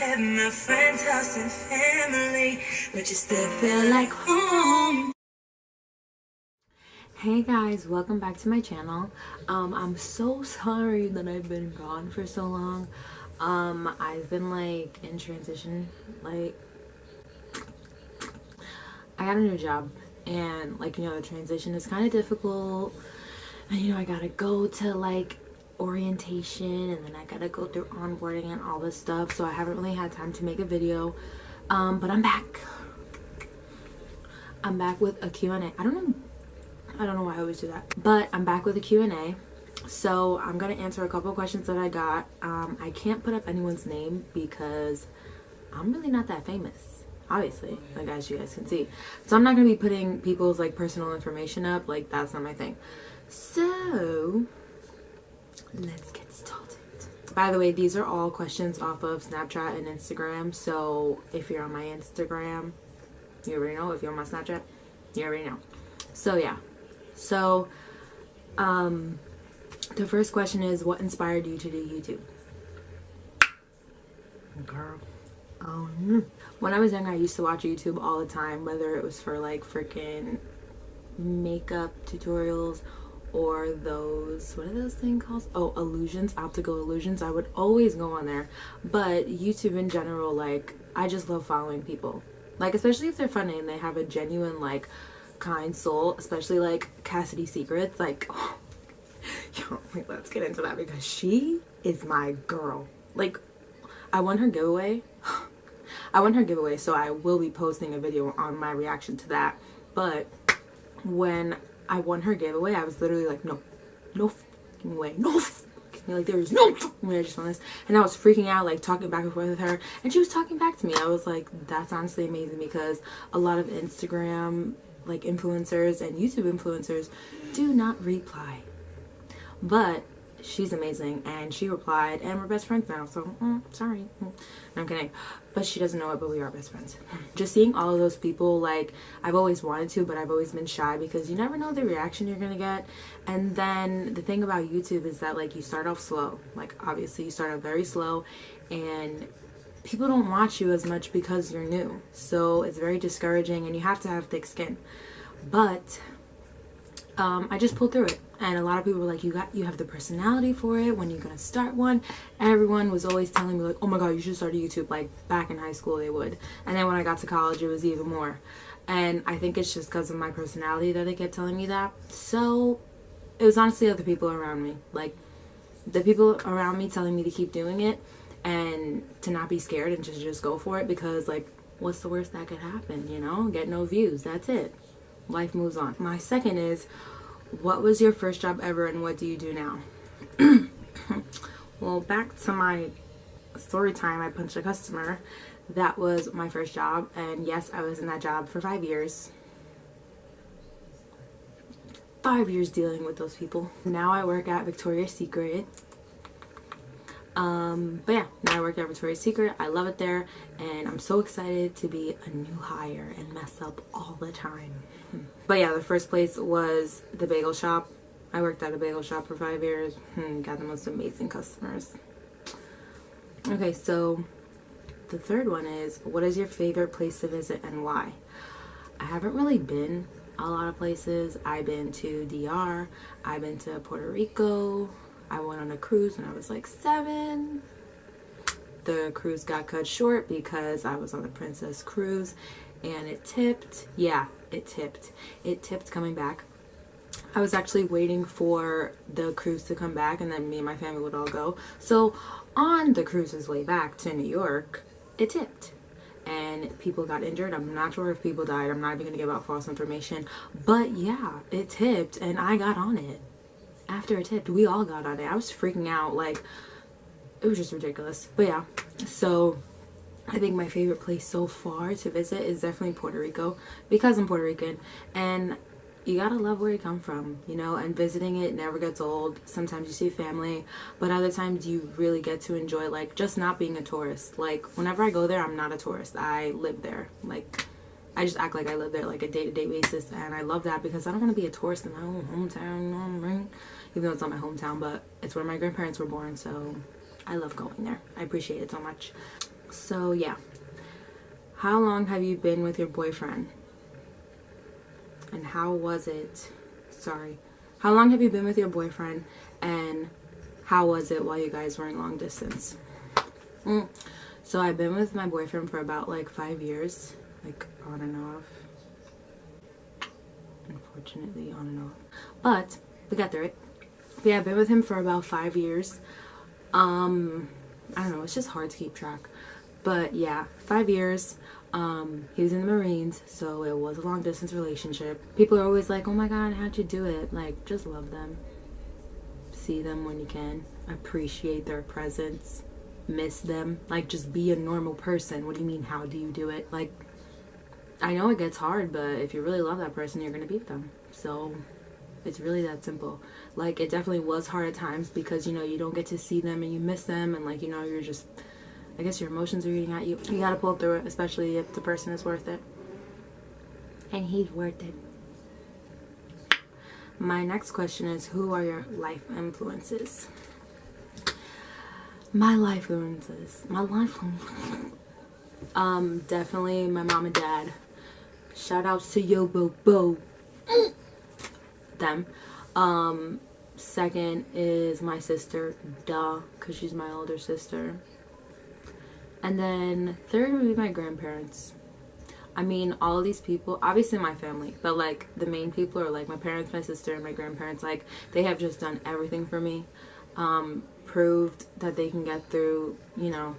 at my friend's house and family, but you still feel like home. Hey guys, welcome back to my channel. I'm so sorry that I've been gone for so long. I've been like in transition. Like, I got a new job, and like, you know, the transition is kind of difficult, and you know, I gotta go to like orientation, and then I gotta go through onboarding and all this stuff, so I haven't really had time to make a video. But I'm back with a Q&A. I don't know why I always do that, but I'm back with a Q&A. So I'm gonna answer a couple questions that I got. I can't put up anyone's name because I'm really not that famous, obviously, like as you guys can see. So I'm not gonna be putting people's like personal information up. Like, that's not my thing. So let's get started. By the way, these are all questions off of Snapchat and Instagram. So if you're on my Instagram, you already know. If you're on my Snapchat, you already know. So yeah. So the first question is, what inspired you to do YouTube? Girl. When I was younger, I used to watch YouTube all the time, whether it was for like freaking makeup tutorials or those, what are those things called? Oh, illusions, optical illusions. I would always go on there. But YouTube in general, like, I just love following people. Like, especially if they're funny and they have a genuine, like, kind soul, especially like Cassidy Secrets. Like, oh, yo, like, let's get into that because she is my girl. Like, I won her giveaway. So I will be posting a video on my reaction to that. But when I won her giveaway, I was literally like, no fucking way, no fucking way. Like, there was no fucking way I just won this. And I was freaking out, like talking back and forth with her, and she was talking back to me. I was like, that's honestly amazing, because a lot of Instagram like influencers and YouTube influencers do not reply, but she's amazing and she replied, and we're best friends now. So sorry, no, I'm kidding, but she doesn't know it, but we are best friends. Just seeing all of those people, like, I've always wanted to, but I've always been shy because you never know the reaction you're gonna get. And then the thing about YouTube is that, like, you start off slow. Like, obviously you start off very slow, and people don't watch you as much because you're new, so it's very discouraging, and you have to have thick skin. But I just pulled through it, and a lot of people were like, you have the personality for it, when you're gonna start one. Everyone was always telling me, like, oh my god, you should start a YouTube. Like, back in high school they would, and then when I got to college it was even more. And I think it's just because of my personality that they kept telling me that. So it was honestly other people around me, like the people around me, telling me to keep doing it and to not be scared and just go for it, because, like, what's the worst that could happen, you know? Get no views, that's it. Life moves on. My second is, what was your first job ever and what do you do now? Well, back to my story time, I punched a customer. That was my first job, and yes, I was in that job for 5 years. 5 years dealing with those people. Now I work at Victoria's Secret. But yeah, now I work at Victoria's Secret. I love it there, and I'm so excited to be a new hire and mess up all the time. But yeah, the first place was the bagel shop. I worked at a bagel shop for 5 years. Got the most amazing customers. Okay, so the third one is, what is your favorite place to visit and why? I haven't really been a lot of places. I've been to DR. I've been to Puerto Rico. I went on a cruise when I was like 7. The cruise got cut short because I was on the Princess Cruise and it tipped. Yeah, it tipped. It tipped coming back. I was actually waiting for the cruise to come back, and then me and my family would all go. So on the cruise's way back to New York, it tipped and people got injured. I'm not sure if people died. I'm not even gonna give out false information, but yeah, it tipped and I got on it. After it tipped, we all got on it. I was freaking out, like, it was just ridiculous. But yeah, so I think my favorite place so far to visit is definitely Puerto Rico, because I'm Puerto Rican, and you gotta love where you come from, you know, and visiting it never gets old. Sometimes you see family, but other times you really get to enjoy, like, just not being a tourist. Like, whenever I go there, I'm not a tourist. I live there. Like, I just act like I live there, like, a day-to-day basis, and I love that because I don't want to be a tourist in my own hometown, you know what I mean? Even though it's not my hometown, but it's where my grandparents were born, so I love going there. I appreciate it so much. So yeah, how long have you been with your boyfriend? And how was it? Sorry. How long have you been with your boyfriend, and how was it while you guys were in long distance? So I've been with my boyfriend for about like 5 years, like on and off. Unfortunately, on and off. But we got through it. But yeah, I've been with him for about 5 years. I don't know, it's just hard to keep track. But yeah, 5 years. He was in the Marines, so it was a long distance relationship. People are always like, oh my god, how'd you do it? Like, just love them. See them when you can. Appreciate their presence. Miss them. Like, just be a normal person. What do you mean, how do you do it? Like, I know it gets hard, but if you really love that person, you're gonna be with them. So it's really that simple. Like, it definitely was hard at times because, you know, you don't get to see them and you miss them, and like, you know, you're just, I guess your emotions are eating at you. You gotta pull through it, especially if the person is worth it. And he's worth it. My next question is, who are your life influences? My life influences. Definitely my mom and dad. Shout outs to Yo Bo Bo. Them. Second is my sister, duh, because she's my older sister. And then third would be my grandparents. I mean, all of these people, obviously my family, but like the main people are like my parents, my sister, and my grandparents. Like, they have just done everything for me. Proved that they can get through, you know,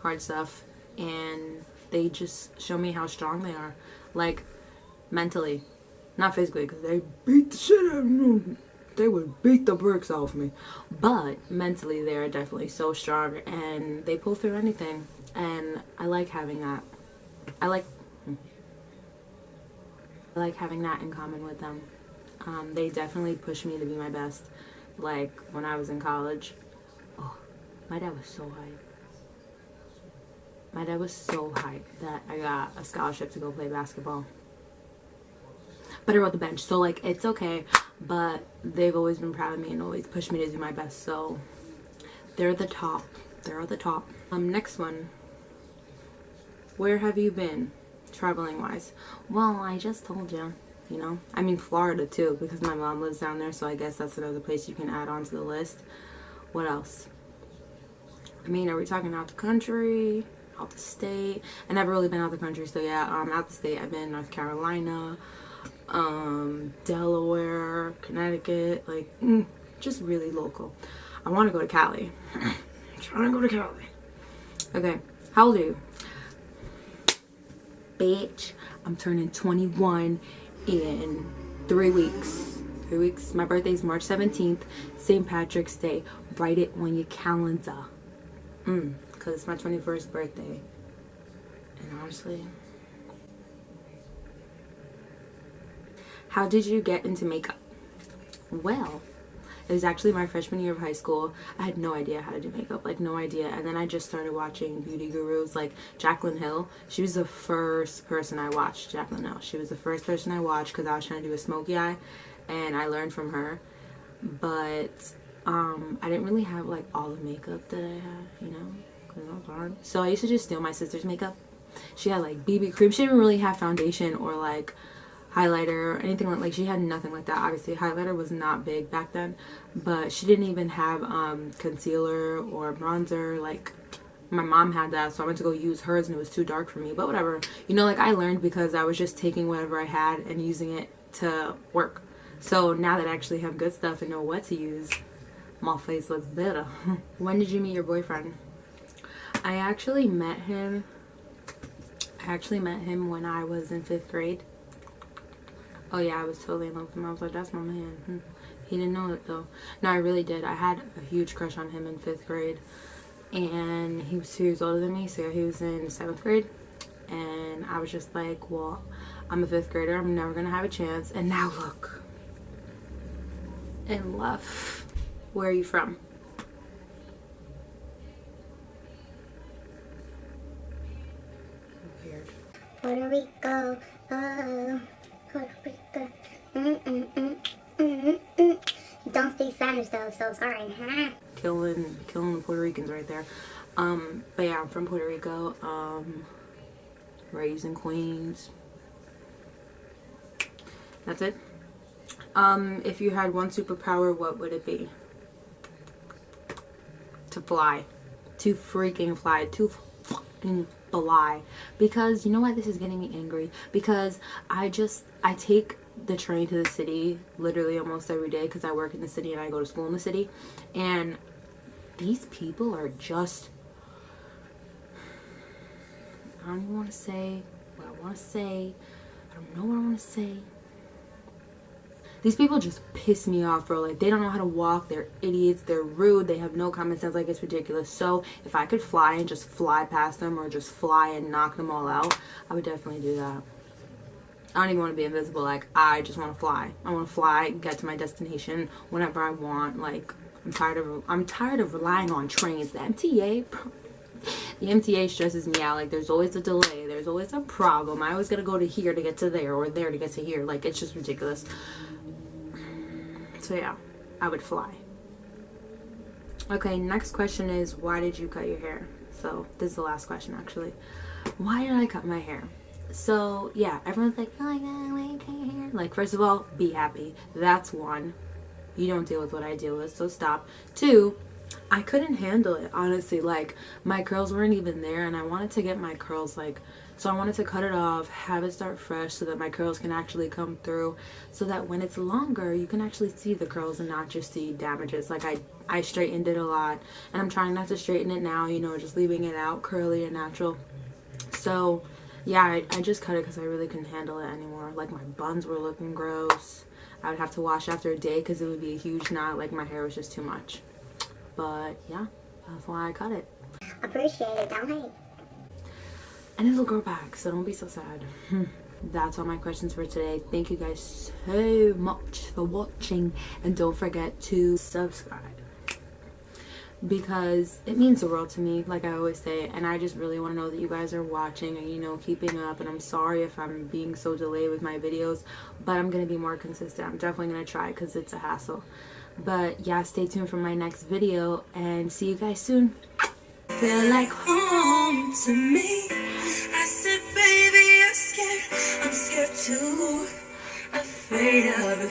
hard stuff, and they just show me how strong they are. Like, mentally, not physically, because they beat the shit out of me. They would beat the bricks off me. But mentally, they are definitely so strong, and they pull through anything. And I like having that. I like having that in common with them. They definitely push me to be my best. Like, when I was in college, oh, my dad was so hyped. My dad was so hyped that I got a scholarship to go play basketball. But I rode the bench, so like, it's okay. But they've always been proud of me and always pushed me to do my best. So they're the top. They're the top. Next one. Where have you been, traveling wise? Well, I just told you. You know, I mean Florida too, because my mom lives down there, so I guess that's another place you can add on to the list. What else? I mean, are we talking out the country, out the state? I've never really been out the country, so yeah, out the state, I've been in North Carolina, Delaware, Connecticut, like, just really local. I want to go to Cali. I'm trying to go to Cali. Okay, how old are you? Bitch, I'm turning 21 in 3 weeks. 3 weeks. My birthday's March 17th, St. Patrick's Day. Write it on your calendar. Because it's my 21st birthday. And honestly, how did you get into makeup? Well, it was actually my freshman year of high school. I had no idea how to do makeup, like no idea. And then I just started watching beauty gurus like Jaclyn Hill. She was the first person I watched, Jaclyn Hill. She was the first person I watched because I was trying to do a smoky eye, and I learned from her. But I didn't really have like all the makeup that I had, you know, because it was hard. So I used to just steal my sister's makeup. She had like BB cream. She didn't really have foundation or like highlighter or anything like she had nothing like that. Obviously highlighter was not big back then, but she didn't even have concealer or bronzer. Like, my mom had that, so I went to go use hers and it was too dark for me, but whatever, you know. Like, I learned because I was just taking whatever I had and using it to work. So now that I actually have good stuff and know what to use, my face looks better. When did you meet your boyfriend? I actually met him when I was in 5th grade. Oh yeah, I was totally in love with him. I was like, that's my man. He didn't know it though. No, I really did. I had a huge crush on him in 5th grade. And he was 2 years older than me, so he was in 7th grade. And I was just like, well, I'm a 5th grader. I'm never going to have a chance. And now look. In love. Where are you from? Weird. Puerto Rico, oh, Puerto Rico, don't speak Spanish though, so sorry. Killing the Puerto Ricans right there. But yeah, I'm from Puerto Rico. Raised in Queens. That's it. If you had one superpower, what would it be? To fly. To freaking fly. To fucking fly. Because you know why this is getting me angry? Because I take the train to the city literally almost every day because I work in the city and I go to school in the city, and these people are just, I don't even want to say what I want to say. I don't know what I want to say. These people just piss me off, bro. Like, they don't know how to walk. They're idiots. They're rude. They have no common sense. Like, it's ridiculous. So if I could fly and just fly past them or just fly and knock them all out, I would definitely do that. I don't even want to be invisible. Like, I just want to fly. I want to fly, get to my destination whenever I want. Like, I'm tired of relying on trains. The MTA, the MTA stresses me out. Like, there's always a delay. There's always a problem. I always gotta go to here to get to there, or there to get to here. Like, it's just ridiculous. So yeah, I would fly. Okay, next question is, why did you cut your hair? So this is the last question, actually. Why did I cut my hair? So yeah, everyone's like, oh my god, why you cut your hair? Like, first of all, be happy. That's one. You don't deal with what I deal with, so stop. Two, I couldn't handle it, honestly. Like, my curls weren't even there, and I wanted to get my curls, like, so I wanted to cut it off, have it start fresh so that my curls can actually come through, so that when it's longer, you can actually see the curls and not just see damages. Like, I straightened it a lot, and I'm trying not to straighten it now, you know, just leaving it out curly and natural. So yeah, I just cut it because I really couldn't handle it anymore. Like, my buns were looking gross. I would have to wash after a day because it would be a huge knot. Like, my hair was just too much. But yeah, that's why I cut it. Appreciate it, don't hate. And it'll grow back, so don't be so sad. That's all my questions for today. Thank you guys so much for watching, and don't forget to subscribe, because it means the world to me, like I always say, and I just really want to know that you guys are watching and, you know, keeping up. And I'm sorry if I'm being so delayed with my videos, but I'm going to be more consistent. I'm definitely going to try because it's a hassle. But yeah, stay tuned for my next video, and see you guys soon. Feel like home to me. I said, baby, I'm scared too, afraid of it.